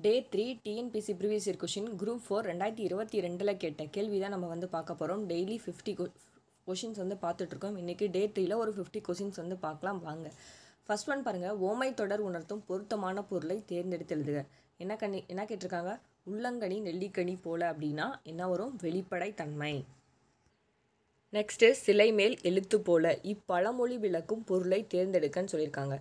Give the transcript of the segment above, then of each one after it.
டே 3 TNPSC previous year question group 4 2022 கேட்ட கேள்வி தான் நம்ம வந்து பார்க்க போகிறோம். டெய்லி 50 கொஷின்ஸ் வந்து பார்த்துட்ருக்கோம். இன்றைக்கி டே 3ல் ஒரு 50 கொஷின்ஸ் வந்து பார்க்கலாம் வாங்க. ஃபர்ஸ்ட் ஒன் பாருங்கள், ஓமை தொடர் உணர்த்தும் பொருத்தமான பொருளை தேர்ந்தெடுத்து எழுதுக. என்ன கேட்டிருக்காங்க? உள்ளங்கனி நெல்லிக்கனி போல அப்படின்னா என்ன வரும்? வெளிப்படை தன்மை. நெக்ஸ்ட்டு சிலை மேல் எழுத்து போல இப்பழமொழி விளக்கும் பொருளை தேர்ந்தெடுக்கன்னு சொல்லியிருக்காங்க.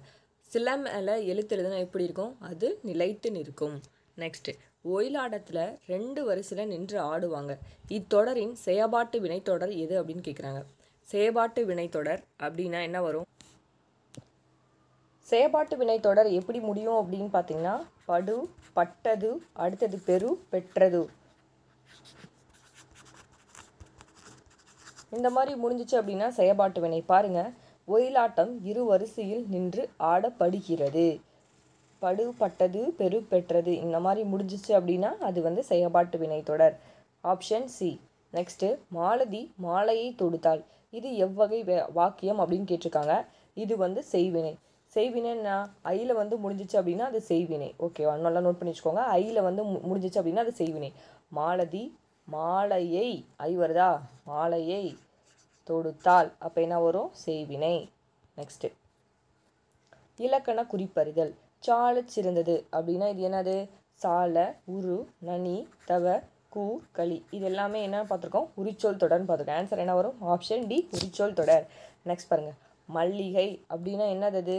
சிலை மேலே எழுத்து எழுதுனா எப்படி இருக்கும்? அது நிலைத்து நிற்கும். நெக்ஸ்ட்டு ஒயிலாட்டத்தில் 2 வரிசையில் நின்று ஆடுவாங்க. இத்தொடரின் செயபாட்டு வினைத்தொடர் எது அப்படின்னு கேட்குறாங்க. செயபாட்டு வினைத்தொடர் அப்படின்னா என்ன வரும்? செயபாட்டு வினைத்தொடர் எப்படி முடியும் அப்படின்னு பார்த்தீங்கன்னா படு, பட்டது, அடுத்தது பெரு, பெற்றது, இந்த மாதிரி முடிஞ்சிச்சு அப்படின்னா செயபாட்டு வினை. பாருங்கள், ஒயிலாட்டம் 2 வரிசையில் நின்று ஆடப்படுகிறது. படு, பட்டது, பெரு, பெற்றது இந்த மாதிரி முடிஞ்சிச்சு அப்படின்னா அது வந்து செயபாட்டு வினை தொடர். Option C. நெக்ஸ்ட்டு மாலதி மாலையை தொடுத்தாள். இது எவ்வகை வாக்கியம் அப்படின்னு கேட்டிருக்காங்க. இது வந்து செய்வினை. செய்வினைன்னா ஐயில் வந்து முடிஞ்சிச்சு அப்படின்னா அது செய்வினை. ஓகேவா? நல்லா நோட் பண்ணி வச்சுக்கோங்க. ஐயில் வந்து முடிஞ்சிச்சு அப்படின்னா அது செய்வினை. மாலதி மாலையை, ஐ வருதா? மாலையை தொடுத்தாள், அப்போ என்ன வரும்? செய்வினை. நெக்ஸ்ட்டு இலக்கண குறிப்பறிதல். சால சிறந்தது அப்படின்னா இது என்னது? சால, உரு, நனி, தவ, கூ, களி இது எல்லாமே என்ன பார்த்துருக்கோம்? உரிச்சொல் தொடர்னு பார்த்துருக்கோம். ஆன்சர் என்ன வரும்? ஆப்ஷன் டி, உரிச்சொல் தொடர். நெக்ஸ்ட் பாருங்கள், மல்லிகை அப்படின்னா என்னது?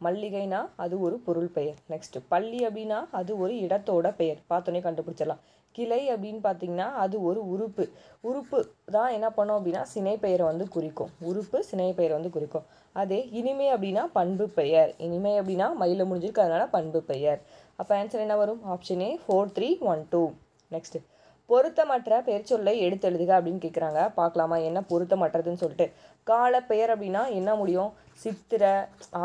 மல்லிகைனா அது ஒரு பொருள் பெயர். நெக்ஸ்ட்டு பள்ளி அப்படின்னா அது ஒரு இடத்தோட பெயர். பார்த்தோன்னே கண்டுபிடிச்சிடலாம். கிளை அப்படின்னு பார்த்தீங்கன்னா அது ஒரு உறுப்பு. உறுப்பு தான் என்ன பண்ணோம் அப்படின்னா சினை பெயரை வந்து குறிக்கும். உறுப்பு சினை பெயரை வந்து குறிக்கும். அதே இனிமை அப்படின்னா பண்பு பெயர். இனிமை அப்படின்னா மயில முடிஞ்சிருக்கு, அதனால பண்பு பெயர். அப்போ ஆன்சர் என்ன வரும்? Option A, 4, 3, 1, 2. நெக்ஸ்ட்டு பொருத்தமற்ற பெயர் சொல்லை எடுத்து எழுதுக அப்படின்னு கேட்குறாங்க. பார்க்கலாமா என்ன பொருத்தமற்றதுன்னு சொல்லிட்டு. கால பெயர் அப்படின்னா என்ன முடியும்? சித்திரை,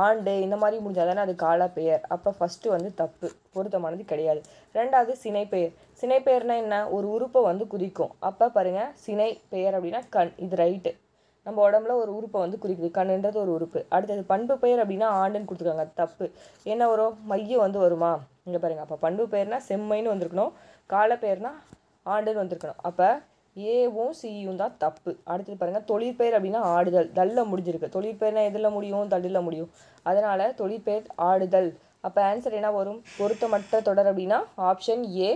ஆண்டு இந்த மாதிரி முடிஞ்சால் தானே அது கால பெயர். அப்போ ஃபஸ்ட்டு வந்து தப்பு, பொருத்தமானது கிடையாது. ரெண்டாவது சினை பெயர். சினை பெயர்னா என்ன? ஒரு உறுப்பை வந்து குறிக்கும். அப்போ பாருங்கள், சினை பெயர் அப்படின்னா கண், இது ரைட்டு. நம்ம உடம்புல ஒரு உறுப்பை வந்து குறிக்குது, கண்ணுன்றது ஒரு உறுப்பு. அடுத்தது பண்பு பெயர் அப்படின்னா ஆண்டுன்னு கொடுத்துருக்காங்க, தப்பு. என்ன வரும்? மையம் வந்து வருமா? இங்கே பாருங்கள், அப்போ பண்பு பெயர்னா செம்மைன்னு வந்திருக்கணும், கால பெயர்னா ஆண்டுன்னு வந்திருக்கணும். அப்போ ஏவும் சியும் தான் தப்பு. அடுத்தது பாருங்கள், தொழிற்பெயர் அப்படின்னா ஆடுதல், தல்ல முடிஞ்சிருக்கு. தொழிற்பெயர்னா எதில் முடியும்? தல்லில் முடியும். அதனால் தொழிற்பெயர் ஆடுதல். அப்போ ஆன்சர் என்ன வரும்? பொருத்தமற்ற தொடர் அப்படின்னா ஆப்ஷன் ஏ,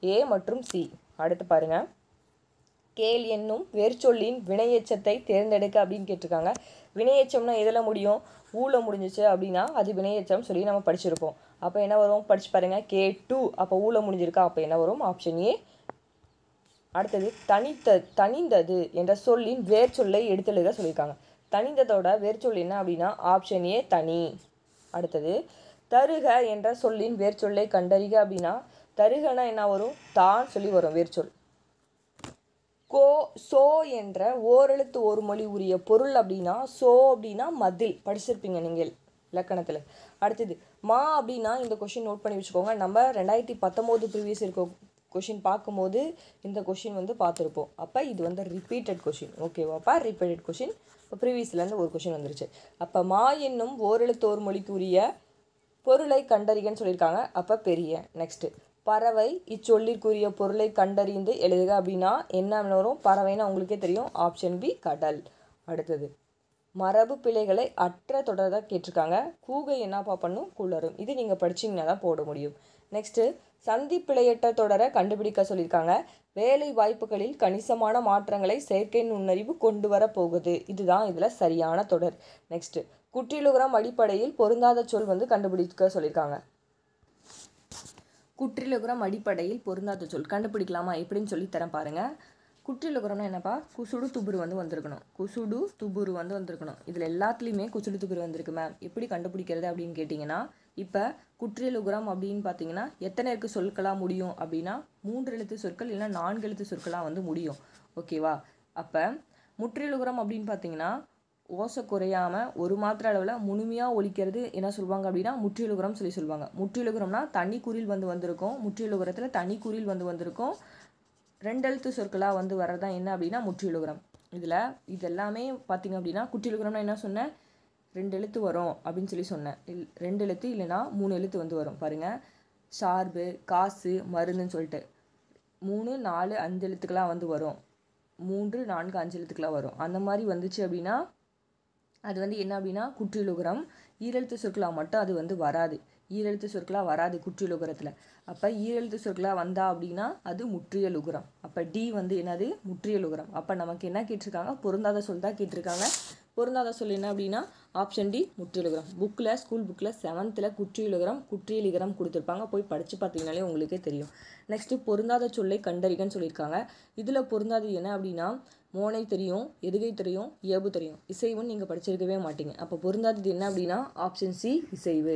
ஏ மற்றும் சி. அடுத்து பாருங்கள், கேள் என்னும் வேர்ச்சொல்லின் வினையெச்சத்தை தேர்ந்தெடுக்க அப்படின்னு கேட்டிருக்காங்க. வினையெச்சம்னா எதில் முடியும்? ஊல முடிஞ்சிச்சு அப்படின்னா அது வினையெச்சம் சொல்லி நம்ம படிச்சிருப்போம். அப்போ என்ன வரும்? படிச்சு பாருங்கள், K2. அப்போ ஊல முடிஞ்சிருக்கா? அப்போ என்ன வரும்? Option A. அடுத்தது தனிந்தது என்ற சொல்லின் வேர்ச்சொல்லை எடுத்தெழுத சொல்லியிருக்காங்க. தனிந்ததோட வேர்ச்சொல் என்ன அப்படின்னா ஆப்ஷன் ஏ, தனி. அடுத்தது தருக என்ற சொல்லின் வேர்ச்சொல்லை கண்டறிக அப்படின்னா தருகனா என்ன வரும்? தான் சொல்லி வரும் வேர்ச்சொல். சோ என்ற ஓரெழுத்து ஒரு மொழி உரிய பொருள் அப்படின்னா சோ அப்படின்னா மதில், படிச்சிருப்பீங்க நீங்கள் இலக்கணத்தில். அடுத்தது மா அப்படின்னா இந்த கொஷின் நோட் பண்ணி வச்சுக்கோங்க. நம்ம 2019 ப்ரீவியஸ் இருக்க கொஷின் பார்க்கும்போது இந்த கொஷின் வந்து பார்த்துருப்போம். அப்போ இது வந்து ரிப்பீட்டட் கொஷின். ஓகேவாப்பா? Repeated question. இப்போ ப்ரீவியஸ்லேருந்து ஒரு கொஷின் வந்துருச்சு. அப்போ மா என்னும் ஓரெழுத்து ஒரு மொழிக்கு உரிய பொருளை கண்டறிகன்னு சொல்லியிருக்காங்க. அப்போ பெரிய. நெக்ஸ்ட்டு பறவை இச்சொல்லிற்குரிய பொருளை கண்டறிந்து எழுதுக அப்படின்னா என்ன வரும்? பறவைன்னா உங்களுக்கே தெரியும், ஆப்ஷன் பி, கடல். அடுத்தது மரபு பிழைகளை அற்ற தொடர்தான் கேட்டிருக்காங்க. கூகை என்னப்பா பண்ணும்? குளரும். இது நீங்கள் படிச்சிங்கன்னா தான் போட முடியும். நெக்ஸ்ட்டு சந்தி பிழையற்ற தொடரை கண்டுபிடிக்க சொல்லியிருக்காங்க. வேலை வாய்ப்புகளில் கணிசமான மாற்றங்களை செயற்கை நுண்ணறிவு கொண்டு வர போகுது. இதுதான் இதில் சரியான தொடர். நெக்ஸ்ட்டு குற்றியலுகரம் அடிப்படையில் பொருந்தாத சொல் வந்து கண்டுபிடிக்க சொல்லியிருக்காங்க. குற்றியலுகரம் அடிப்படையில் பொருந்தாத சொல் கண்டுபிடிக்கலாமா எப்படின்னு சொல்லி தரேன் பாருங்கள். குற்றியலுகரம்னா என்னப்பா? குசுடு துபுரு வந்து வந்திருக்கணும். குசுடு துபுரு வந்து வந்திருக்கணும். இதில் எல்லாத்துலேயுமே குசுடு துபுரு வந்திருக்கு மேம். எப்படி கண்டுபிடிக்கிறது அப்படின்னு கேட்டிங்கன்னா, இப்போ குற்றியலுகரம் அப்படின்னு பார்த்தீங்கன்னா எத்தனை இருக்கு சொற்களாக முடியும் அப்படின்னா 3 எழுத்து சொற்கள் இல்லைன்னா 4 எழுத்து சொற்களாக வந்து முடியும். ஓகேவா? அப்போ முற்றியலுகரம் அப்படின்னு பார்த்தீங்கன்னா ஓசை குறையாமல் ஒரு மாத்திரை அளவில் முழுமையாக ஒலிக்கிறது என்ன சொல்லுவாங்க அப்படின்னா முற்றியலுகரம் சொல்லி சொல்லுவாங்க. முற்றியலுகரம்னா தனி குறில் வந்து வந்திருக்கும். முற்றியலுகரத்தில் தனி குறில் வந்து வந்திருக்கும். 2 எழுத்து சொற்களாக வந்து வர்றதான் என்ன அப்படின்னா முற்றியலுகரம். இதில் இது எல்லாமே பார்த்திங்க அப்படின்னா குற்றியலுகரம்னா என்ன சொன்னேன்? 2 எழுத்து வரும் அப்படின்னு சொல்லி சொன்னேன். 2 எழுத்து இல்லைனா 3 எழுத்து வந்து வரும். பாருங்கள், சார்பு, காசு, மருந்துன்னு சொல்லிட்டு 3, 4, 5 எழுத்துக்களாக வந்து வரும். 3, 4, 5 எழுத்துக்களாக வரும். அந்த மாதிரி வந்துச்சு அப்படின்னா அது வந்து என்ன அப்படின்னா குற்றியலுகரம். ஈரெழுத்து சொற்களாக மட்டும் அது வந்து வராது. ஈரெழுத்து சொற்களாக வராது குற்றியலுகரத்தில். அப்போ ஈரெழுத்து சொற்களாக வந்தா அப்படின்னா அது முற்றியலுகரம். அப்போ டி வந்து என்னது? முற்றியலுகரம். அப்போ நமக்கு என்ன கேட்டிருக்காங்க? பொருந்தாத சொல் தான் கேட்டிருக்காங்க. பொருந்தாத சொல் என்ன அப்படின்னா ஆப்ஷன் டி முற்றியலுகரம். ஸ்கூல் புக்கில் 7th குற்றியலுகரம் கொடுத்துருப்பாங்க. போய் படித்து பார்த்தீங்கனாலே உங்களுக்கே தெரியும். நெக்ஸ்ட்டு பொருந்தாத சொல்லை கண்டறிகன்னு சொல்லியிருக்காங்க. இதில் பொருந்தாதது என்ன அப்படின்னா மோனை தெரியும், எதுகை தெரியும், இயல்பு தெரியும். இசைவுன்னு நீங்கள் படிச்சிருக்கவே மாட்டீங்க. அப்போ பொருந்தாதது என்ன அப்படின்னா ஆப்ஷன் சி இசைவு.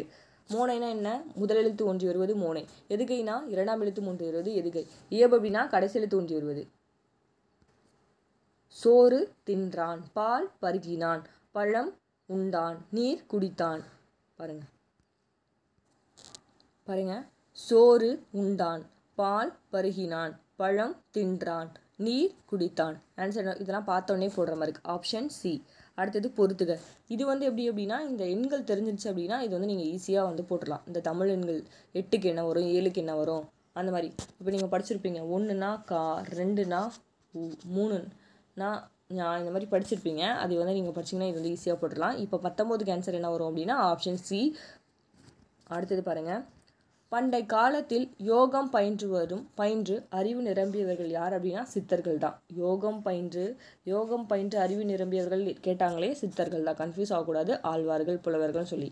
மோனைனா என்ன? முதல் எழுத்து ஒன்றி வருவது மோனை. எதுகைனா 2ஆம் எழுத்து ஒன்றி வருவது எதுகை. இயல்பு அப்படின்னா கடைசி எழுத்து ஒன்றி வருவது. சோறு தின்றான், பால் பருகினான், பழம் உண்டான், நீர் குடித்தான். பாருங்க சோறு உண்டான், பால் பருகினான், பழம் தின்றான், நீர் குடித்தான். ஆன்சர் இதெல்லாம் பார்த்தோன்னே போடுற மாதிரி இருக்குது. Option C. அடுத்தது பொறுத்துக. இது வந்து எப்படி அப்படின்னா இந்த எண்கள் தெரிஞ்சிருச்சு அப்படின்னா இது வந்து நீங்கள் ஈஸியாக வந்து போட்டுடலாம். இந்த தமிழ் எண்கள் 8க்கு என்ன வரும், 7க்கு என்ன வரும், அந்த மாதிரி. இப்போ நீங்கள் படிச்சிருப்பீங்க 1னா கா, 2னா 3னா ஞா, இந்த மாதிரி படிச்சிருப்பீங்க. அது வந்து நீங்கள் படிச்சிங்கன்னா இது வந்து ஈஸியாக போட்டுடலாம். இப்போ 19க்கு ஆன்சர் என்ன வரும் அப்படின்னா ஆப்ஷன் சி. அடுத்தது பாருங்கள். பண்டை காலத்தில் யோகம் பயின்று அறிவு நிரம்பியவர்கள் யார் அப்படின்னா சித்தர்கள் தான். யோகம் பயின்று அறிவு நிரம்பியவர்கள் கேட்டாங்களே சித்தர்கள் தான். கன்ஃபியூஸ் ஆகக்கூடாது. ஆழ்வார்கள், புலவர்கள் சொல்லி.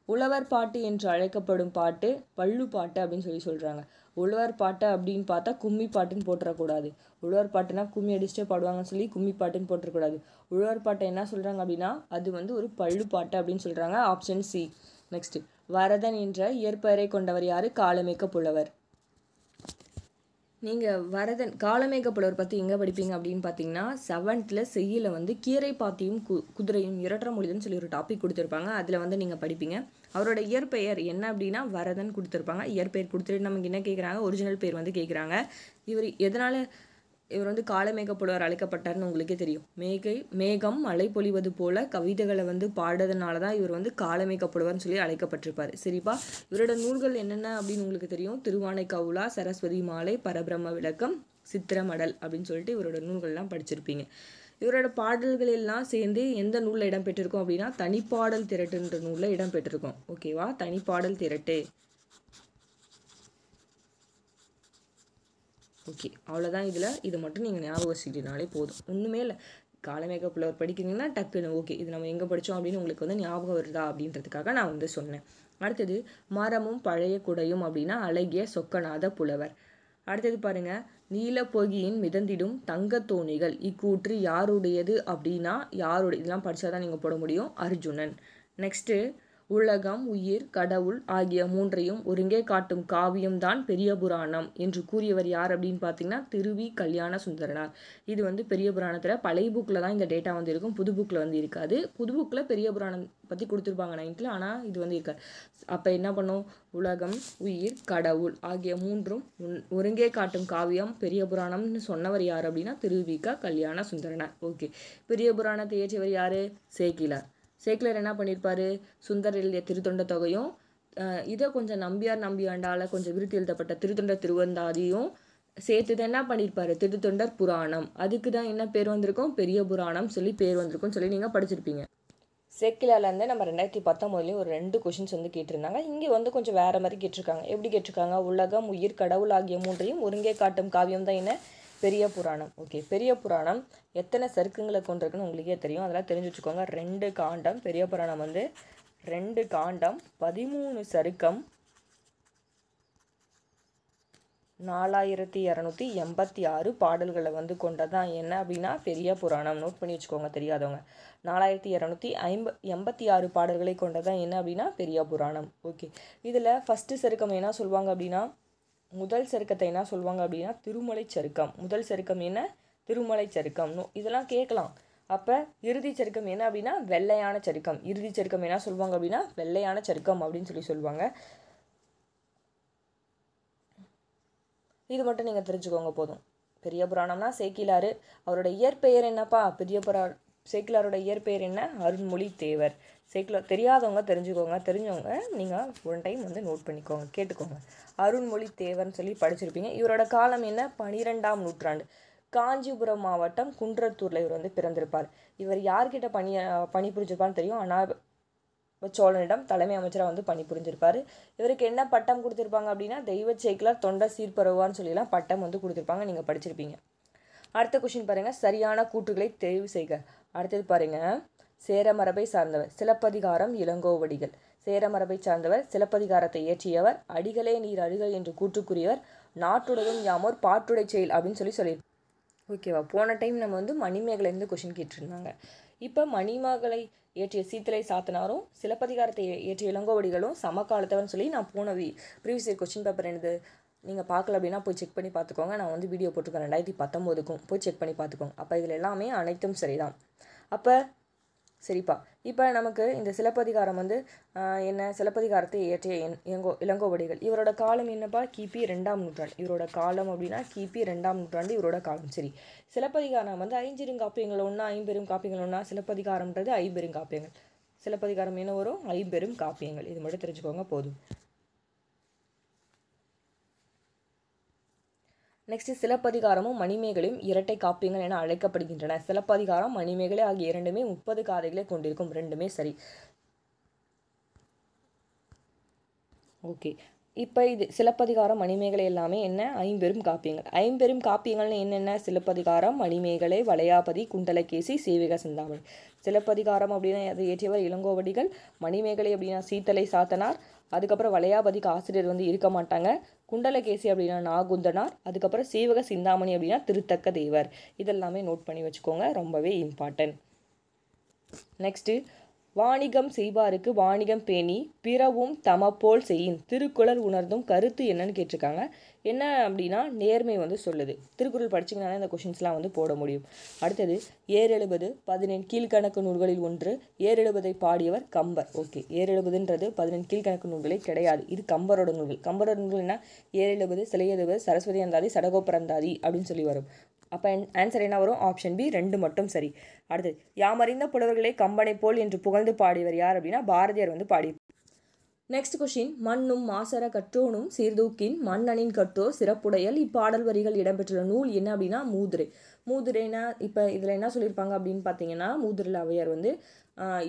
உழவர் பாட்டு என்று அழைக்கப்படும் பாட்டு பள்ளு பாட்டு அப்படின்னு சொல்கிறாங்க. உழவர் பாட்டு அப்படின்னு பார்த்தா கும்மி பாட்டுன்னு போட்டுறக்கூடாது. உழவர் பாட்டுனா கும்மி அடிச்சுட்டு பாடுவாங்கன்னு சொல்லி கும்மி பாட்டுன்னு போட்டுறக்கூடாது. உழவர் பாட்டை என்ன சொல்கிறாங்க அப்படின்னா அது வந்து ஒரு பள்ளு பாட்டு அப்படின்னு சொல்கிறாங்க. Option C. நெக்ஸ்ட் வரதன் என்ற இயற்பெயரை கொண்டவர் யாரு? காளமேக புலவர். நீங்கள் வரதன் காளமேக புலவர் பற்றி எங்கே படிப்பீங்க அப்படின்னு பார்த்தீங்கன்னா 7th செய்யில வந்து கீரை பாத்தியும் குதிரையும் இரட்டர மொழிதன்னு சொல்லி ஒரு டாபிக் கொடுத்துருப்பாங்க. அதில் வந்து நீங்கள் படிப்பீங்க. அவரோட இயற்பெயர் என்ன அப்படின்னா வரதன் கொடுத்துருப்பாங்க. இயற்பெயர் கொடுத்துட்டு நமக்கு என்ன கேட்குறாங்க? ஒரிஜினல் பேர் வந்து கேட்குறாங்க. இவர் வந்து காளமேக புலவர் அழைக்கப்பட்டார்னு உங்களுக்கே தெரியும். மேகம் மழை பொழிவது போல கவிதைகளை வந்து பாடுறதுனால தான் இவர் வந்து காளமேக புலவர்னு சொல்லி அழைக்கப்பட்டிருப்பார். சரிப்பா. இவரோட நூல்கள் என்னென்ன அப்படின்னு உங்களுக்கு தெரியும். திருவானைக்காவுலா, சரஸ்வதி மாலை, பரபிரம்ம விளக்கம், சித்திரமடல் அப்படின்னு சொல்லிட்டு இவரோட நூல்கள்லாம் படிச்சிருப்பீங்க. இவரோட பாடல்கள் எல்லாம் சேர்ந்து எந்த நூலில் இடம்பெற்றிருக்கும் அப்படின்னா தனிப்பாடல் திரட்டுன்ற நூலில் இடம்பெற்றிருக்கும். ஓகேவா? தனிப்பாடல் திரட்டு. ஓகே, அவ்வளோதான். இதை மட்டும் நீங்கள் ஞாபகம் வச்சுக்கிட்டீங்கனாலே போதும். ஒன்றுமே இல்லை. காளமேக புலவர் படிக்கிறீங்கன்னா டக்குன்னு ஓகே இது நம்ம எங்கே படித்தோம் அப்படின்னு உங்களுக்கு வந்து ஞாபகம் வருதா அப்படின்றதுக்காக நான் வந்து சொன்னேன். அடுத்தது மரமும் பழைய குடையும் அப்படின்னா அழகிய சொக்கநாத புலவர். அடுத்தது பாருங்கள். நீலப்பொகியின் மிதந்திடும் தங்கத்தோணிகள் இக்கூற்று யாருடையது அப்படின்னா இதெல்லாம் படித்தா தான் நீங்கள் போட முடியும். அர்ஜுனன். நெக்ஸ்ட்டு உலகம், உயிர், கடவுள் ஆகிய மூன்றையும் ஒருங்கே காட்டும் காவியம்தான் பெரிய புராணம் என்று கூறியவர் யார் அப்படின்னு பார்த்தீங்கன்னா திருவி கல்யாண சுந்தரனார். இது வந்து பெரிய புராணத்தில் பழைய புக்கில் தான் இந்த டேட்டா வந்து இருக்கும். புது புக்கில் வந்து இருக்காது. புது புக்கில் பெரிய புராணம் பற்றி கொடுத்துருப்பாங்க 9th, ஆனால் இது வந்து இருக்காது. அப்போ என்ன பண்ணும்? உலகம், உயிர், கடவுள் ஆகிய மூன்றும் ஒருங்கே காட்டும் காவியம் பெரிய புராணம்னு சொன்னவர் யார் அப்படின்னா திருவிக கல்யாண சுந்தரனார். ஓகே, பெரிய புராணத்தை இயற்றியவர் யார்? சேக்கிழார். சேக்கிழார் என்ன பண்ணியிருப்பார்? சுந்தர் எழுதிய திருத்தொண்ட தொகையும் இதை கொஞ்சம் நம்பியாண்டால் கொஞ்சம் விருத்தி எழுதப்பட்ட திருத்தொண்ட திருவந்தாதியும் சேர்த்து தான் என்ன பண்ணியிருப்பார்? திருத்தொண்டர் புராணம். அதுக்கு தான் என்ன பேர் வந்திருக்கும்? பெரிய புராணம் சொல்லி பேர் வந்திருக்கும்னு சொல்லி நீங்கள் படிச்சிருப்பீங்க. சேக்கிழார்லேருந்து நம்ம 2019 ஒரு 2 கொஷின்ஸ் வந்து கேட்டிருந்தாங்க. இங்கே வந்து கொஞ்சம் வேறு மாதிரி கேட்டிருக்காங்க. எப்படி கேட்டிருக்காங்க? உலகம், உயிர், கடவுள் ஆகிய மூன்றையும் ஒருங்கே காட்டும் காவியம் தான் என்ன? பெரிய புராணம். ஓகே, பெரிய புராணம் எத்தனை சருக்கங்களை கொண்டிருக்குன்னு உங்களுக்கே தெரியும். அதெல்லாம் தெரிஞ்சு வச்சுக்கோங்க. 2 காண்டம். பெரிய புராணம் வந்து 2 காண்டம், 13 சருக்கம், 4286 பாடல்களை வந்து கொண்டதான் என்ன அப்படின்னா பெரிய புராணம். நோட் பண்ணி வச்சுக்கோங்க தெரியாதவங்க. 4286 பாடல்களை கொண்டதான் என்ன அப்படின்னா பெரிய புராணம். ஓகே, இதில் ஃபஸ்ட்டு சருக்கம் என்ன சொல்லுவாங்க அப்படின்னா முதல் சருக்கத்தை என்ன சொல்லுவாங்க அப்படின்னா திருமலை சருக்கம். முதல் சருக்கம் என்ன? திருமலை சருக்கம். இதெல்லாம் கேட்கலாம். அப்போ இறுதி சருக்கம் என்ன அப்படின்னா வெள்ளையான சருக்கம். இறுதி சருக்கம் என்ன சொல்லுவாங்க அப்படின்னா வெள்ளையான சருக்கம் அப்படின்னு சொல்லுவாங்க. இது மட்டும் நீங்கள் தெரிஞ்சுக்கோங்க போதும். பெரிய புராணம்னா சேக்கிழார். அவரோட இயற்பெயர் என்னப்பா? சேக்கிழாரோட இயற்பெயர் என்ன? அருண்மொழி தேவர். சேக்கிழார் தெரியாதவங்க தெரிஞ்சுக்கோங்க, தெரிஞ்சவங்க நீங்கள் ஒன் டைம் வந்து நோட் பண்ணிக்கோங்க, கேட்டுக்கோங்க. அருண்மொழி தேவர்னு சொல்லி படிச்சிருப்பீங்க. இவரோட காலம் என்ன? 12ஆம் நூற்றாண்டு. காஞ்சிபுரம் மாவட்டம் குன்றத்தூரில் இவர் வந்து பிறந்திருப்பார். இவர் யார்கிட்ட பணிபுரிஞ்சிருப்பார்னு தெரியும். ஆனால் சோழனிடம் தலைமை அமைச்சராக வந்து பணிபுரிஞ்சிருப்பார். இவருக்கு என்ன பட்டம் கொடுத்துருப்பாங்க அப்படின்னா தெய்வ சேக்கிழார் தொண்ட சீர்பரவான்னு சொல்லிலாம் பட்டம் வந்து கொடுத்துருப்பாங்க. நீங்கள் படிச்சிருப்பீங்க. அடுத்த கொஸ்டின் பாருங்கள். சரியான கூற்றுகளை தெரிவு செய்க. அடுத்தது பாருங்கள். சேரமரபை சார்ந்தவர் சிலப்பதிகாரம் இளங்கோவடிகள். சேரமரபை சார்ந்தவர், சிலப்பதிகாரத்தை இயற்றியவர், அடிகளே நீர் அழுக என்று கூற்றுக்குரியவர், நாட்டுடையும் யாமோர் பாட்டுடை செயல் அப்படின்னு சொல்லி ஓகேவா? போன டைம் நம்ம வந்து மணிமேகலையிலேருந்து கொஷின் கேட்டிருந்தாங்க. இப்போ மணிமேகலை இயற்றிய சீத்தலை சாத்தனாரும் சிலப்பதிகாரத்தை இயற்றிய இளங்கோவடிகளும் சமகாலத்தவர்னு சொல்லி நான் போன ப்ரீவியஸ் இயர் கொஸ்டின் பேப்பர் என்னது நீங்கள் பார்க்கல அப்படின்னா போய் செக் பண்ணி பார்த்துக்கோங்க. நான் வந்து வீடியோ போட்டிருக்கேன் 2019க்கும், போய் செக் பண்ணி பார்த்துக்கோங்க. அப்போ இதில் எல்லாமே அனைத்தும் சரிதான். அப்போ சரிப்பா, இப்போ நமக்கு இந்த சிலப்பதிகாரம் வந்து என்ன? சிலப்பதிகாரத்தை இயற்றிய இளங்கோவடிகள். இவரோட காலம் என்னப்பா? கிபி 2ஆம் நூற்றாண்டு. இவரோட காலம் அப்படின்னா கிபி 2ஆம் நூற்றாண்டு இவரோட காலம். சரி, சிலப்பதிகாரம் வந்து ஐஞ்சிருங்காப்பியங்கள் ஒன்றா ஐம்பெரும் காப்பியங்கள் ஒன்றா? சிலப்பதிகாரம்ன்றது ஐம்பெரும் காப்பியங்கள். சிலப்பதிகாரம் என்ன வரும்? ஐம்பெரும் காப்பியங்கள். இது மட்டும் தெரிஞ்சுக்கோங்க போதும். நெக்ஸ்ட், சிலப்பதிகாரமும் மணிமேகலையும் இரட்டை காப்பியங்கள் என அழைக்கப்படுகின்றன. சிலப்பதிகாரம் மணிமேகலை ஆகிய இரண்டுமே 30 காதைகளை கொண்டிருக்கும். ரெண்டுமே சரி. ஓகே, இப்போ இது சிலப்பதிகாரம் மணிமேகலை எல்லாமே என்ன? ஐம்பெரும் காப்பியங்கள். ஐம்பெரும் காப்பியங்கள்னு என்னென்ன? சிலப்பதிகாரம், மணிமேகலை, வளையாபதி, குண்டலகேசி, சீவக சிந்தாமணி. சிலப்பதிகாரம் அப்படின்னா அதை இயற்றியவர் இளங்கோவடிகள். மணிமேகலை அப்படின்னா சீத்தலை சாத்தனார். அதுக்கப்புறம் வளையாபதிக்கு ஆசிரியர் வந்து இருக்க மாட்டாங்க. குண்டலகேசி அப்படின்னா நாகுந்தனார். அதுக்கப்புறம் சீவக சிந்தாமணி அப்படின்னா திருத்தக்க தேவர். இதெல்லாமே நோட் பண்ணி வச்சுக்கோங்க, ரொம்பவே இம்பார்ட்டன்ட். நெக்ஸ்ட்டு, வாணிகம் செய்வாருக்கு வாணிகம் பேணி பிறவும் தமப்போல் செய்யின் திருக்குறள் உணர்ந்தும் கருத்து என்னன்னு கேட்டிருக்காங்க. என்ன அப்படின்னா நேர்மை வந்து சொல்லுது. திருக்குறள் படிச்சிங்கனாலே இந்த கொஷின்ஸ்லாம் வந்து போட முடியும். அடுத்தது, ஏறெழுபது 17 கீழ்கணக்கு நூல்களில் ஒன்று. ஏறெழுபதை பாடியவர் கம்பர். ஓகே, ஏறெழுபதுன்றது 17 கீழ்கணக்கு நூல்களே கிடையாது. இது கம்பரோட நூல்கள். கம்பரோட நூல்கள் என்ன? ஏறெழுபது, சிலையெழுபது, சரஸ்வதி அந்தாதி, சடகோபரந்தாதி அப்படின்னு சொல்லி வரும். அப்போ ஆன்சர் என்ன வரும்? ஆப்ஷன் பி, 2 மட்டும் சரி. அடுத்தது, யாமறிந்த புலவர்களே கம்பனை போல் என்று புகழ்ந்து பாடியவர் யார் அப்படின்னா பாரதியார் வந்து பாடி. நெக்ஸ்ட் கொஸ்டின், மண்ணும் மாசர கற்றோனும் சீர்தூக்கின் மன்னனின் கற்றோர் சிறப்புடையல். இப்பாடல் வரிகள் இடம்பெற்றுள்ள நூல் என்ன அப்படின்னா மூதுரை. மூதுரைனா இப்போ இதில் என்ன சொல்லியிருப்பாங்க அப்படின்னு பார்த்தீங்கன்னா, மூதுரையில் அவையார் வந்து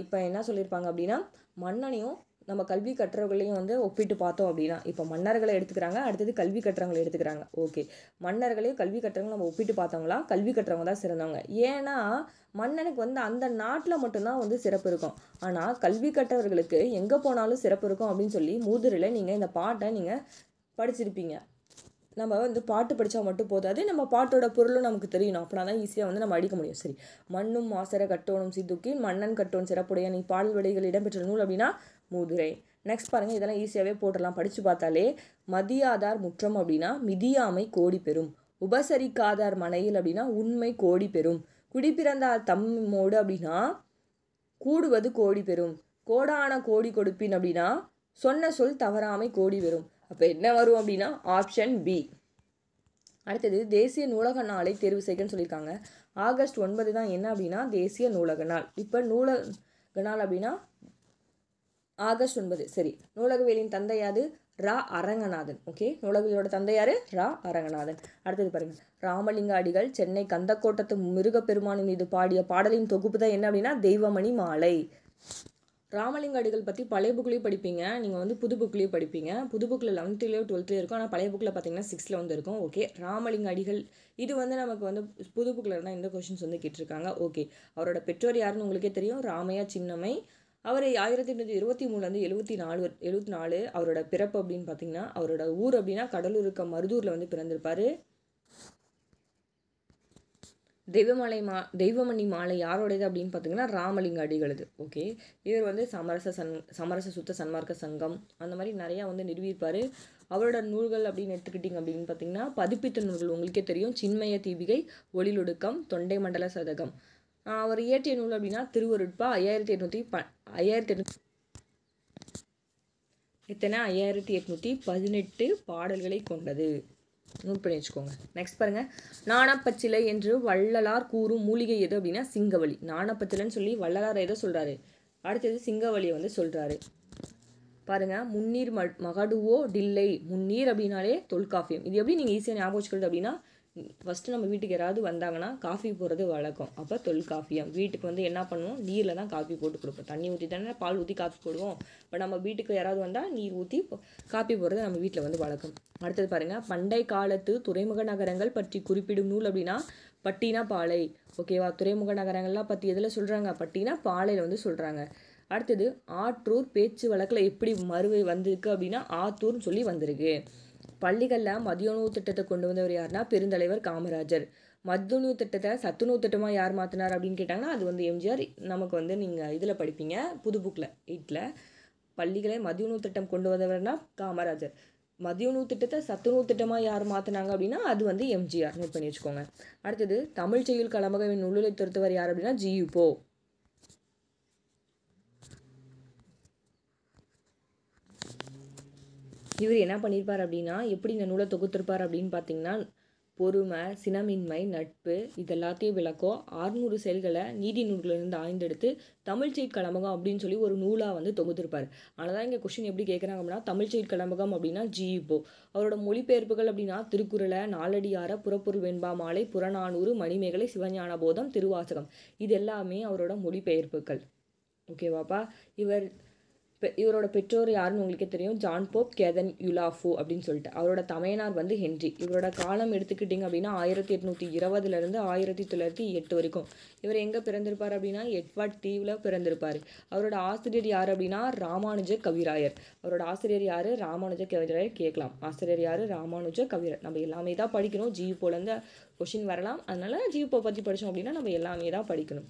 இப்போ என்ன சொல்லியிருப்பாங்க அப்படின்னா, மன்னனையும் நம்ம கல்வி கற்றவர்களையும் வந்து ஒப்பிட்டு பார்த்தோம் அப்படின்னா, இப்போ மன்னர்களை எடுத்துக்கிறாங்க, அடுத்தது கல்வி கற்றவங்களை எடுத்துக்கிறாங்க. ஓகே, மன்னர்களையும் கல்வி கற்றவங்க நம்ம ஒப்பிட்டு பார்த்தவங்களாம் கல்வி கற்றவங்க தான் சிறந்தவங்க. ஏன்னா மன்னனுக்கு வந்து அந்த நாட்டில் மட்டும்தான் வந்து சிறப்பு இருக்கும். ஆனால் கல்வி கற்றவர்களுக்கு எங்கே போனாலும் சிறப்பு இருக்கும் அப்படின்னு சொல்லி மூதுரையில் நீங்கள் இந்த பாட்டை நீங்கள் படிச்சிருப்பீங்க. நம்ம வந்து பாட்டு படித்தா மட்டும் போதாது, நம்ம பாட்டோட பொருளும் நமக்கு தெரியணும். அப்படின்னா தான் ஈஸியாக வந்து நம்ம அடிக்க முடியும். சரி, மண்ணும் மாசர கட்டோனும் சீர்தூக்கின் மன்னன் கட்டோன் சிறப்புடைய நீ பாடல் வரிகள் இடம்பெற்ற நூல் அப்படின்னா மூதுரை. நெக்ஸ்ட் பாருங்கள், இதெல்லாம் ஈஸியாகவே போட்டுடலாம். படித்து பார்த்தாலே. மதியாதார் முற்றம் அப்படின்னா மிதியாமை கோடி பெறும். உபசரிக்காதார் மனையில் அப்படின்னா உண்மை கோடி பெறும். குடிப்பிறந்தார் தம்மோடு அப்படின்னா கூடுவது கோடி பெறும். கோடான கோடி கொடுப்பின் அப்படின்னா சொன்ன சொல் தவறாமை கோடி பெறும். அப்போ என்ன வரும் அப்படின்னா ஆப்ஷன் பி. அடுத்தது, தேசிய நூலக நாளை தேர்வு செய்யன்னு சொல்லியிருக்காங்க. ஆகஸ்ட் 9 தான் என்ன அப்படின்னா தேசிய நூலக நாள். இப்போ நூலக நாள் அப்படின்னா ஆகஸ்ட் 9. சரி, நூலகவியலின் தந்தை யாது? ரா அரங்கநாதன். ஓகே, நூலகவியலோட தந்தை யாரு? ரா அரங்கநாதன். அடுத்தது பாருங்கள், ராமலிங்க அடிகள் சென்னை கந்தக்கோட்டத்து முருகப்பெருமானின் மீது பாடிய பாடலின் தொகுப்பு தான் என்ன அப்படின்னா தெய்வமணி மாலை. ராமலிங்க அடிகள் பற்றி பழைய புக்லேயும் படிப்பீங்க, நீங்கள் வந்து புது புக்லேயும் படிப்பீங்க. புது புக்கில் 11லேயோ 12லேயோ இருக்கும், ஆனால் பழைய புக்கில் பார்த்தீங்கன்னா 6ல் வந்து இருக்கும். ஓகே, ராமலிங்க அடிகள் இது வந்து நமக்கு வந்து புது புக்கில் இருந்தால் இந்த கொஷின்ஸ் வந்து கேட்டிருக்காங்க. ஓகே, அவரோட பெற்றோர் யாருன்னு உங்களுக்கே தெரியும், ராமையா சின்னம்மை. அவர் 1823 74 அவரோட பிறப்பு அப்படின்னு பார்த்தீங்கன்னா, அவரோட ஊர் அப்படின்னா கடலூர் இருக்க மருதூரில் வந்து பிறந்திருப்பார். தெய்வமணி மாலை யாரோடையது அப்படின்னு பார்த்தீங்கன்னா ராமலிங்க அடிகளது. ஓகே, இவர் வந்து சமரச சுத்த சன்மார்க்க சங்கம் அந்த மாதிரி நிறையா வந்து நிறுவியிருப்பார். அவரோட நூல்கள் அப்படின்னு எடுத்துக்கிட்டிங்க அப்படின்னு பார்த்தீங்கன்னா, பதிப்பித்த நூல்கள் உங்களுக்கே தெரியும், சின்மய தீபிகை, ஒளிலொடுக்கம், தொண்டை மண்டல சதகம். அவர் இயற்றிய நூல் அப்படின்னா திருவருட்பா. 5818 பாடல்களை கொண்டது. நோட் பண்ணி வச்சுக்கோங்க. நெக்ஸ்ட் பாருங்கள், நாணப்பச்சிலை என்று வள்ளலார் கூறும் மூலிகை எது அப்படின்னா சிங்கவழி. நாணப்பச்சிலைன்னு சொல்லி வள்ளலார் எதை சொல்கிறாரு, அடுத்தது சிங்கவழியை வந்து சொல்கிறாரு. பாருங்கள், முன்னீர் மகடுவோ டில்லை. முன்னீர் அப்படின்னாலே தொல்காப்பியம். இது எப்படி நீங்கள் ஈஸியாக ஞாபகம் வச்சுக்கிறது அப்படின்னா, ஃபஸ்ட்டு நம்ம வீட்டுக்கு யாராவது வந்தாங்கன்னா காஃபி போடுறது வழக்கம். அப்போ தொல்காப்பியம். வீட்டுக்கு வந்து என்ன பண்ணுவோம், நீரில் தான் காஃபி போட்டு கொடுப்போம். தண்ணி ஊற்றி தானே பால் ஊற்றி காஃபி போடுவோம். இப்போ நம்ம வீட்டுக்கு யாராவது வந்தால் நீர் ஊற்றி காஃபி போடுறது நம்ம வீட்டில் வந்து வழக்கம். அடுத்தது பாருங்கள், பண்டை காலத்து துறைமுக நகரங்கள் பற்றி குறிப்பிடும் நூல் அப்படின்னா பட்டினா பாலை. ஓகேவா, துறைமுக நகரங்கள்லாம் பற்றி எதில் சொல்கிறாங்க, பட்டினா பாலையில் வந்து சொல்கிறாங்க. அடுத்தது ஆற்றூர் பேச்சு வழக்கில் எப்படி மறுவை வந்திருக்கு அப்படின்னா ஆத்தூர்னு சொல்லி வந்திருக்கு. பள்ளிகளில் மதிய உணவு திட்டத்தை கொண்டு வந்தவர் யாருன்னா பெருந்தலைவர் காமராஜர். மதிய உணவு திட்டத்தை சத்துணவு திட்டமாக யார் மாற்றினார் அப்படின்னு கேட்டாங்கன்னா அது வந்து எம்ஜிஆர். நமக்கு வந்து நீங்கள் இதில் படிப்பீங்க, புது புக்கில் 8ல். பள்ளிகளை மதிய உணவு திட்டம் கொண்டு வந்தவர்னா காமராஜர். மதிய உணவு திட்டத்தை சத்துணவு திட்டமாக யார் மாற்றினாங்க அப்படின்னா அது வந்து எம்ஜிஆர். நோட் பண்ணி வச்சுக்கோங்க. அடுத்தது தமிழ் செய்யுள் கலம்பகவின் நூலை திருத்தவர் யார் அப்படின்னா ஜி.யு. இவர் என்ன பண்ணியிருப்பார் அப்படின்னா எப்படி இந்த நூலை தொகுத்திருப்பார் அப்படின்னு பார்த்தீங்கன்னா பொறுமை, சினமின்மை, நட்பு இதெல்லாத்தையும் விளக்கம் 600 செயல்களை நீதி நூல்களிலிருந்து ஆய்ந்தெடுத்து தமிழ் செய்யுட் கலம்பகம் அப்படின்னு சொல்லி ஒரு நூலாக வந்து தொகுத்திருப்பார். ஆனால் தான் இங்கே கொஸ்டின் எப்படி கேட்குறாங்க அப்படின்னா தமிழ் செய்யுட் கலம்பகம் அப்படின்னா ஜி.யு. அவரோட மொழிபெயர்ப்புகள் அப்படின்னா திருக்குறளை, நாலடியார, புறப்பொருள் வெண்பா மாலை, புறநானூறு, மணிமேகலை, சிவஞான போதம், திருவாசகம் இது எல்லாமே அவரோட மொழிபெயர்ப்புகள். ஓகேவாப்பா. இவரோட பெற்றோர் யாருன்னு உங்களுக்கே தெரியும், ஜான் போப் கேதன் யுலாஃபு அப்படின்னு சொல்லிட்டு. அவரோட தமையனார் வந்து ஹென்றி. இவரோட காலம் எடுத்துக்கிட்டிங்க அப்படின்னா 1820 1908 வரைக்கும். இவர் எங்கே பிறந்திருப்பார் அப்படின்னா எட்வர்ட் தீவில் பிறந்திருப்பார். அவரோட ஆசிரியர் யார் அப்படின்னா ராமானுஜ கவிராயர். அவரோட ஆசிரியர் யார், ராமானுஜ கவிராயர் கேட்கலாம். ஆசிரியர் யார், ராமானுஜ கவிராயர். நம்ம எல்லாமே தான் படிக்கணும். ஜி.யு.போலேருந்து கொஷின் வரலாம். அதனால ஜி.யு. பற்றி படித்தோம் அப்படின்னா நம்ம எல்லாமே தான் படிக்கணும்.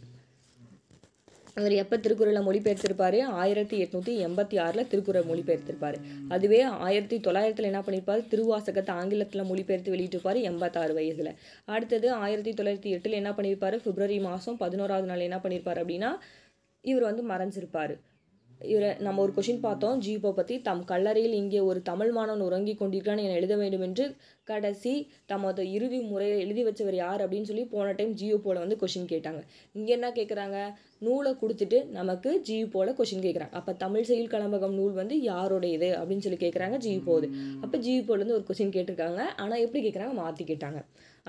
அவர் எப்போ திருக்குறளை மொழிபெயர்த்திருப்பார், 1886 திருக்குறள் மொழிபெயர்த்திருப்பார். அதுவே 1900 என்ன பண்ணியிருப்பார், திருவாசகத்தை ஆங்கிலத்தில் மொழிபெயர்த்து வெளியிட்டிருப்பார் 86 வயதில். அடுத்தது 1908 என்ன பண்ணியிருப்பார், பிப்ரவரி மாதம் 11ஆவது நாள் என்ன பண்ணியிருப்பார் அப்படின்னா இவர் வந்து மறைஞ்சிருப்பார். இவரை நம்ம ஒரு கொஷின் பார்த்தோம் ஜி.யு. பற்றி. தம் கல்லறையில் இங்கே ஒரு தமிழ் மாணவன் உறங்கி கொண்டிருக்கான் என எழுத வேண்டும் என்று கடைசி தமது இறுதி முறையை எழுதி வச்சவர் யார் அப்படின்னு சொல்லி போன டைம் ஜி.யு. வந்து கொஷின் கேட்டாங்க. இங்கே என்ன கேட்குறாங்க, நூலை கொடுத்துட்டு நமக்கு ஜி.யு. கொஷின் கேட்குறாங்க. அப்போ தமிழ் செய்யுள் கலம்பகம் நூல் வந்து யாரோடையது அப்படின்னு சொல்லி கேட்குறாங்க, ஜி.யு. அப்போ ஜி.யு.லேருந்து ஒரு கொஷின் கேட்டிருக்காங்க. ஆனால் எப்படி கேட்குறாங்க, மாற்றி கேட்டாங்க.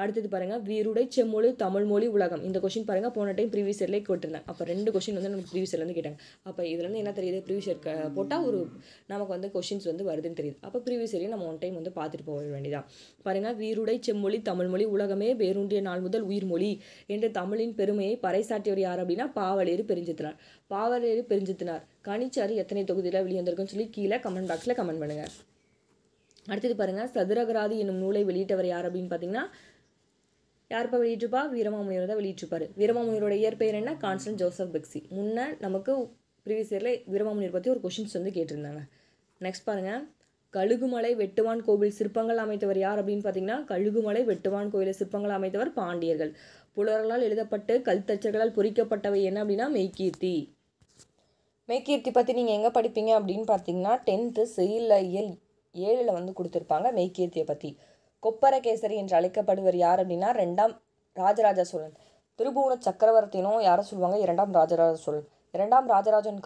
அடுத்தது பாருங்கள், வீருடை செம்மொழி தமிழ் மொழி உலகம். இந்த கொஷின் பாருங்கள் போன டைம் ப்ரீவியஸ் இயர்லேயே கேட்டிருந்தாங்க. அப்போ 2 கொஷின் வந்து நமக்கு ப்ரீவியஸ் இயர்லேருந்து கேட்டாங்க. அப்போ இதுலேருந்து என்ன தெரியுது, ப்ரீவியஸ் இயர் போட்டால் ஒரு நமக்கு வந்து கொஷின்ஸ் வந்து வருதுன்னு தெரியுது. அப்போ ப்ரீவியஸ் இயரையும் நம்ம ஒன் டைம் வந்து பார்த்துட்டு போக வேண்டியதான். பாருங்கள், வீருடை செம்மொழி தமிழ் மொழி உலகமே வேரூன்றிய நாள் முதல் உயிர்மொழி என்று தமிழின் பெருமையை பறைசாட்டியவர் யார் அப்படின்னா பாவலேறு பெருஞ்சித்தினார். பாவலேறு பெருஞ்சித்தினார் கணிச்சாறு எத்தனை தொகுதியில் வெளிவந்திருக்குன்னு சொல்லி கீழே கமெண்ட் பாக்ஸில் கமெண்ட் பண்ணுங்கள். அடுத்தது பாருங்கள், சதுரகராதி என்னும் நூலை வெளியிட்டவர் யார் அப்படின்னு பார்த்தீங்கன்னா யாருப்பா வெளியிட்டிருப்பா, வீரமாமுனிவர் தான் வெளியிட்டிருப்பார். வீரமாமுனிவரோட இயற்பெயர் என்ன, கான்ஸ்டன்ட் ஜோசப் பெக்ஸி. முன்னே நமக்கு ப்ரீவியஸ் இயரில் வீரமாமுனிவர் பற்றி ஒரு கொஷின்ஸ் வந்து கேட்டிருந்தாங்க. நெக்ஸ்ட் பாருங்கள், கழுகுமலை வெட்டுவான் கோவில் சிற்பங்கள் அமைத்தவர் யார் அப்படின்னு பார்த்தீங்கன்னா கழுகுமலை வெட்டுவான் கோயிலில் சிற்பங்கள் அமைத்தவர் பாண்டியர்கள். புலவர்களால் எழுதப்பட்டு கல்தச்சர்களால் பொறிக்கப்பட்டவை என்ன அப்படின்னா மெய்கீர்த்தி. மெய்கீர்த்தி பற்றி நீங்கள் எங்கே படிப்பீங்க அப்படின்னு பார்த்தீங்கன்னா 10th செய்யுளியல் 7 வந்து கொடுத்துருப்பாங்க மெய்கீர்த்தியை பற்றி. கொப்பரகேசரி என்று அழைக்கப்படுவர் யார் அப்படின்னா 2ஆம் ராஜராஜ சோழன். திருபுவன சக்கரவர்த்தினும் யாரை சொல்லுவாங்க, 2ஆம் ராஜராஜ சோழன். 2ஆம் ராஜராஜன்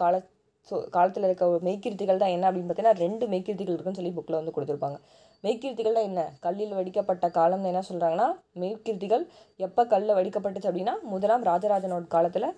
காலத்தில் இருக்க மெய்கீர்த்திகள் தான் என்ன அப்படின்னு பார்த்தீங்கன்னா 2 மெய்கீர்த்திகள் இருக்குன்னு சொல்லி புக்கில் வந்து கொடுத்துருப்பாங்க. மெய்கீர்த்திகள் தான் என்ன, கல்லில் வடிக்கப்பட்ட காலம் என்ன சொல்கிறாங்கன்னா மெய்கீர்த்திகள் எப்போ கல்லில் வடிக்கப்பட்டுச்சு அப்படின்னா 1ஆம் ராஜராஜனோட காலத்தில்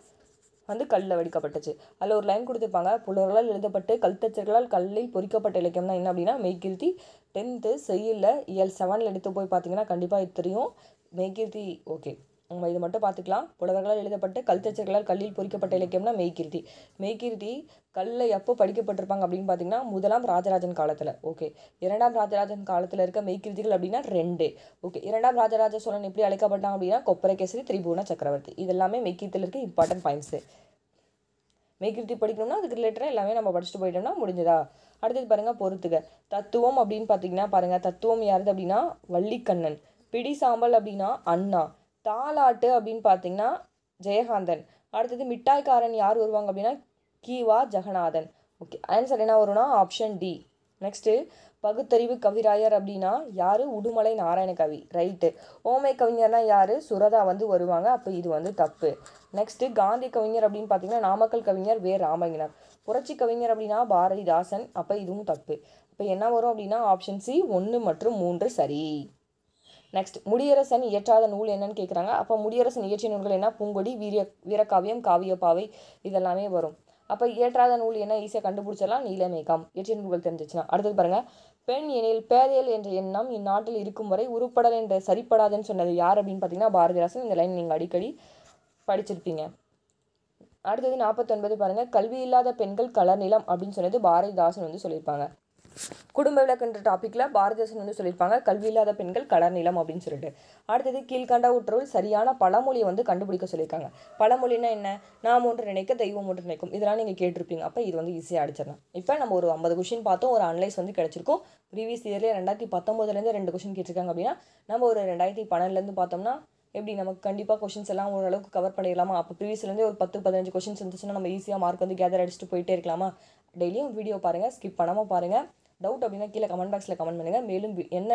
வந்து கல்லில் வடிக்கப்பட்டுச்சு. அதில் ஒரு லைன் கொடுத்துருப்பாங்க, புலவர்களால் எழுதப்பட்டு கல்தச்சர்களால் கல்லில் பொறிக்கப்பட்ட இலக்கியம் தான் என்ன அப்படின்னா மெய்கீர்த்தி. 10th செய்யுளில் இயல் 7 எடுத்து போய் பார்த்தீங்கன்னா கண்டிப்பாக இது தெரியும் மெய்கீர்த்தி. ஓகே, நம்ம இது மட்டும் பார்த்துக்கலாம். புலவர்களால் எழுதப்பட்டு கல்தச்சர்களால் கல்லில் பொறிக்கப்பட்ட இலக்கியம்னா மெய்கீர்த்தி. மெய்கீர்த்தி கல்லில் எப்போ படிக்கப்பட்டிருப்பாங்க அப்படின்னு பார்த்தீங்கன்னா 1ஆம் ராஜராஜன் காலத்தில். ஓகே, 2ஆம் ராஜராஜன் காலத்தில் இருக்க மெய்கீர்த்திகள் அப்படின்னா 2. ஓகே, 2ஆம் ராஜராஜ சோழன் எப்படி அழைக்கப்பட்டாங்க அப்படின்னா கொப்பரகேசரி, திரிபுவன சக்கரவர்த்தி. இதெல்லாமே மெய்கீர்த்தியில் இருக்க இம்பார்ட்டன்ட் பாயிண்ட்ஸு. மெய்கீர்த்தி படிக்கணும்னா அதுக்கு ரிலேட்டடாக எல்லாமே நம்ம படிச்சுட்டு போயிட்டோம்னா முடிஞ்சதா. அடுத்தது பாருங்கள், பொறுத்துக. தத்துவம் அப்படின்னு பார்த்தீங்கன்னா பாருங்கள், தத்துவம் யாருது அப்படின்னா வள்ளிக்கண்ணன். பிடி சாம்பல் அப்படின்னா அண்ணா. தாலாட்டு அப்படின்னு பார்த்தீங்கன்னா ஜெயகாந்தன். அடுத்தது மிட்டாய்க்காரன் யார் வருவாங்க அப்படின்னா கீவா ஜெகநாதன். ஓகே, ஆன்சர் என்ன வரும்னா ஆப்ஷன் டி. நெக்ஸ்ட்டு பகுத்தறிவு கவிராயர் அப்படின்னா யார்? உடுமலை நாராயண கவி. ரைட்டு. ஓமை கவிஞர்னா யார்? சுரதா வந்து வருவாங்க. அப்போ இது வந்து தப்பு. நெக்ஸ்ட்டு காந்தி கவிஞர் அப்படின்னு பார்த்தீங்கன்னா நாமக்கல் கவிஞர் வே ராமலிங்கனார். புரட்சி கவிஞர் அப்படின்னா பாரதிதாசன். அப்போ இதுவும் தப்பு. இப்போ என்ன வரும் அப்படின்னா ஆப்ஷன் சி 1 மற்றும் 3 சரி. நெக்ஸ்ட் முடியரசன் இயற்றாத நூல் என்னன்னு கேட்குறாங்க. அப்போ முடியரசன் இயற்றிய நூல்கள் என்ன? பூங்கொடி, வீரகாவியம், காவியப்பாவை இதெல்லாமே வரும். அப்போ இயற்றாத நூல் என்ன? ஈஸியாக கண்டுபிடிச்சிடலாம். நீலமேகம். இயற்றிய நூல்கள் தெரிஞ்சிச்சுன்னா. அடுத்தது பாருங்கள். பெண் எனில் பேதையல் என்ற எண்ணம் இந்நாட்டில் இருக்கும் வரை உருப்படல் என்ற சரிப்படாதுன்னு சொன்னது யார் அப்படின்னு பார்த்தீங்கன்னா பாரதிதாசன். இந்த லைன் நீங்கள் அடிக்கடி படிச்சிருப்பீங்க. அடுத்தது 49 பாருங்கள். கல்வி இல்லாத பெண்கள் கலர் நிலம் அப்படின்னு சொன்னது பாரதிதாசன் வந்து சொல்லியிருப்பாங்க. குடும்ப விளக்குன்ற டாப்பிக்கில் பாரதிதாசன் வந்து சொல்லியிருப்பாங்க கல்வி இல்லாத பெண்கள் கலர் நிலம் அப்படின்னு சொல்லிட்டு. அடுத்தது கீழ்கண்ட உற்றுள் சரியான பழமொழியை வந்து கண்டுபிடிக்க சொல்லியிருக்காங்க. பழமொழின்னா என்ன? நாம் ஒன்று நினைக்க தெய்வம் ஒன்று நினைக்கும். இதெல்லாம் நீங்கள் கேட்டிருப்பீங்க. அப்போ இது வந்து ஈஸியாக அடிச்சிடலாம். இப்போ நம்ம ஒரு 50 கொஷின் பார்த்தோம். ஒரு அனலைஸ் வந்து கிடச்சிருக்கும். ப்ரீவியஸ் இயர்லேயே 2019 2 கொஷின் கேட்டிருக்காங்க அப்படின்னா நம்ம ஒரு 2012 பார்த்தோம்னா எப்படி நமக்கு கண்டிப்பாக கொஷின்ஸ் எல்லாம் ஓரளவுக்கு கவர் பண்ணிடலாமா? அப்போ ப்ரீவியஸ்லேருந்தே ஒரு 10-15 கொஷின்ஸ் இருந்துச்சுன்னா நம்ம ஈஸியாக மார்க் வந்து கேதர் அடிச்சுட்டு போயிட்டே இருக்கலாமா? டெய்லியும் வீடியோ பாருங்கள், ஸ்கிப் பண்ணாமல் பாருங்கள். டவுட் அப்படின்னா கீழே கமெண்ட் பாக்ஸில் கமெண்ட் பண்ணுங்கள். மேலும் என்ன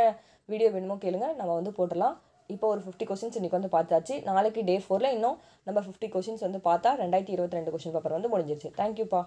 வீடியோ வேணுமோ கேளுங்க, நம்ம வந்து போட்டுடலாம். இப்போ ஒரு 50 கொஷின்ஸ் இன்றைக்கி வந்து பார்த்தாச்சு. நாளைக்கு டே 4ல் இன்னும் நம்ம 50 கொஷின்ஸ் வந்து பார்த்தா 2022 கொஷின் பேப்பர் வந்து முடிஞ்சிருச்சு. தேங்க்யூப்பா.